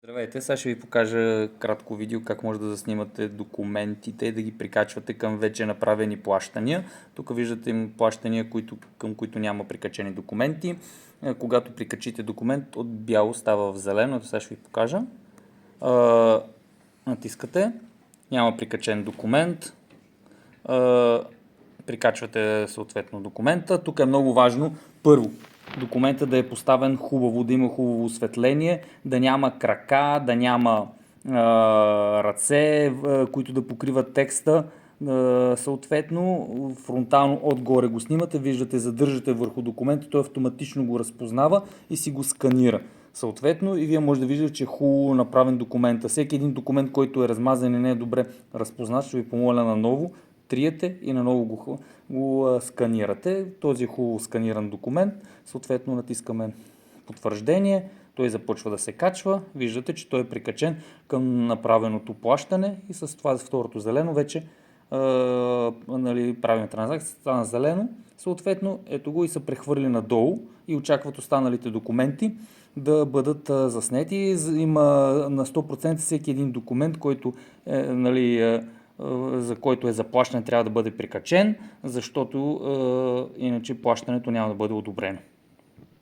Здравейте, сега ще ви покажа кратко видео как може да заснимате документите и да ги прикачвате към вече направени плащания. Тук виждате плащания, към които няма прикачени документи. Когато прикачите документ, от бяло става в зелено. Сега ще ви покажа. Натискате, няма прикачен документ. Прикачвате съответно документа. Тук е много важно, първо, документа да е поставен хубаво, да има хубаво осветление, да няма крака, да няма ръце, които да покриват текста. Съответно, фронтално отгоре го снимате, виждате, задържате върху документа, той автоматично го разпознава и си го сканира. Съответно, и вие може да виждате, че е хубаво направен документа. Всеки един документ, който е размазан и не е добре разпознат, ще ви помоля наново, триете и наново го сканирате. Този хубаво сканиран документ, съответно натискаме потвърждение, той започва да се качва, виждате, че той е прикачен към направеното плащане и с това второто зелено вече правим транзакция, стана зелено, съответно ето го и се прехвърли надолу и очакват останалите документи да бъдат заснети. Има на 100% всеки един документ, който за който е заплащане, трябва да бъде прикачен, защото иначе плащането няма да бъде одобрено.